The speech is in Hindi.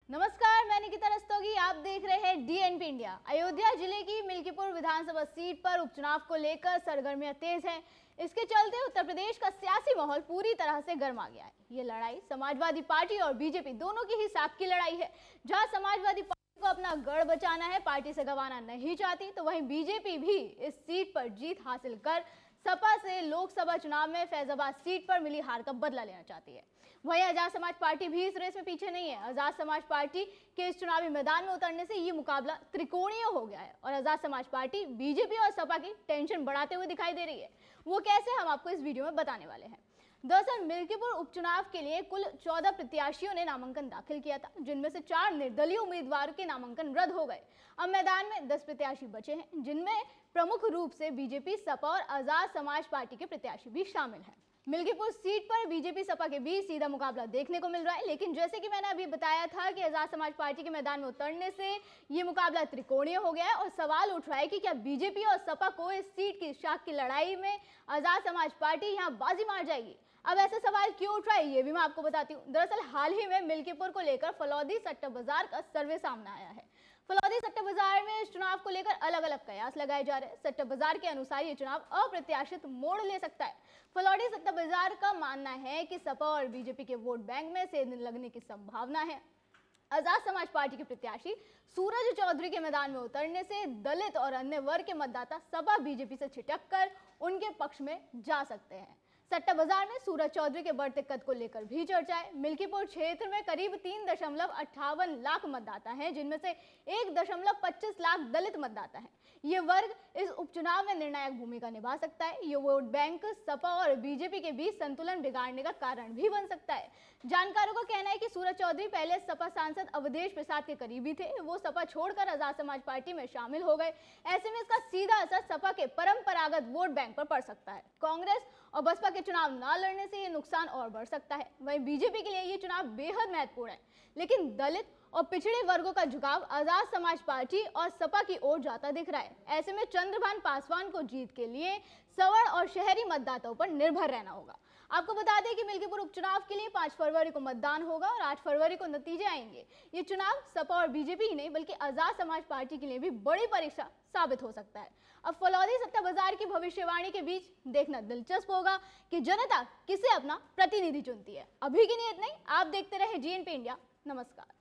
नमस्कार, मैं निकिता रस्तोगी। आप देख रहे हैं डीएनपी इंडिया। अयोध्या जिले की मिल्कीपुर विधानसभा सीट पर उपचुनाव को लेकर सरगर्मियां तेज हैं। इसके चलते उत्तर प्रदेश का सियासी माहौल पूरी तरह से गर्मा गया है। ये लड़ाई समाजवादी पार्टी और बीजेपी दोनों की ही साख की लड़ाई है। जहां समाजवादी पार्टी को अपना गढ़ बचाना है, पार्टी से गंवाना नहीं चाहती, तो वहीं बीजेपी भी इस सीट पर जीत हासिल कर सपा से लोकसभा चुनाव में फैजाबाद सीट पर मिली हार का बदला लेना चाहती है। वहीं आजाद समाज पार्टी भी इस रेस में पीछे नहीं है। आजाद समाज पार्टी के इस चुनावी मैदान में उतरने से ये मुकाबला त्रिकोणीय हो गया है और आजाद समाज पार्टी बीजेपी और सपा की टेंशन बढ़ाते हुए दिखाई दे रही है। वो कैसे, हम आपको इस वीडियो में बताने वाले हैं। दरअसल मिल्कीपुर उपचुनाव के लिए कुल 14 प्रत्याशियों ने नामांकन दाखिल किया था, जिनमें से 4 निर्दलीय उम्मीदवारों के नामांकन रद्द हो गए। अब मैदान में 10 प्रत्याशी बचे हैं, जिनमें प्रमुख रूप से बीजेपी, सपा और आजाद समाज पार्टी के प्रत्याशी भी शामिल हैं। मिल्कीपुर सीट पर बीजेपी सपा के बीच सीधा मुकाबला देखने को मिल रहा है, लेकिन जैसे कि मैंने अभी बताया था कि आजाद समाज पार्टी के मैदान में उतरने से ये मुकाबला त्रिकोणीय हो गया है और सवाल उठ रहा है कि क्या बीजेपी और सपा को इस सीट की शाख की लड़ाई में आजाद समाज पार्टी यहाँ बाजी मार जाएगी। अब ऐसा सवाल क्यों उठ रहा है, ये भी मैं आपको बताती हूँ। दरअसल हाल ही में मिल्कीपुर को लेकर फलौदी सट्टा बाजार का सर्वे सामने आया है। फलौदी सट्टा बाजार में इस चुनाव को लेकर अलग अलग कयास लगाए जा रहे हैं। सट्टा बाजार के अनुसार ये चुनाव अप्रत्याशित मोड़ ले सकता है। फलौदी सट्टा बाजार का मानना है कि सपा और बीजेपी के वोट बैंक में सेंध लगने की संभावना है। आजाद समाज पार्टी के प्रत्याशी सूरज चौधरी के मैदान में उतरने से दलित और अन्य वर्ग के मतदाता सपा बीजेपी से छिटक कर उनके पक्ष में जा सकते हैं। सट्टा बाजार में सूरज चौधरी के बढ़ते कद को लेकर भी चर्चा है। मिल्कीपुर क्षेत्र में करीब 3.58 लाख मतदाता हैं, जिनमें से 1.25 लाख दलित मतदाता हैं। ये वर्ग इस उपचुनाव में निर्णायक भूमिका निभा सकता है। ये वोट बैंक सपा और बीजेपी के बीच संतुलन बिगाड़ने का कारण भी बन सकता है। जानकारों का कहना है कि सूरज चौधरी पहले सपा सांसद अवधेश प्रसाद के करीबी थे। वो सपा छोड़कर आजाद समाज पार्टी में शामिल हो गए। ऐसे में इसका सीधा असर सपा के परंपरागत वोट बैंक पर पड़ सकता है। कांग्रेस और बसपा के चुनाव न लड़ने से ये नुकसान और बढ़ सकता है। वहीं बीजेपी के लिए ये चुनाव बेहद महत्वपूर्ण है, लेकिन दलित और पिछड़े वर्गों का झुकाव आजाद समाज पार्टी और सपा की ओर जाता दिख रहा है। ऐसे में चंद्रभान पासवान को जीत के लिए सवर्ण और शहरी मतदाताओं पर निर्भर रहना होगा। आपको बता दें कि मिल्कीपुर उपचुनाव के लिए 5 फरवरी को मतदान होगा और 8 फरवरी को नतीजे आएंगे। ये चुनाव सपा और बीजेपी ही नहीं बल्कि आजाद समाज पार्टी के लिए भी बड़ी परीक्षा साबित हो सकता है। अब फलौदी सट्टा बाजार की भविष्यवाणी के बीच देखना दिलचस्प होगा कि जनता किसे अपना प्रतिनिधि चुनती है। अभी के लिए इतना ही। आप देखते रहे डीएनपी इंडिया। नमस्कार।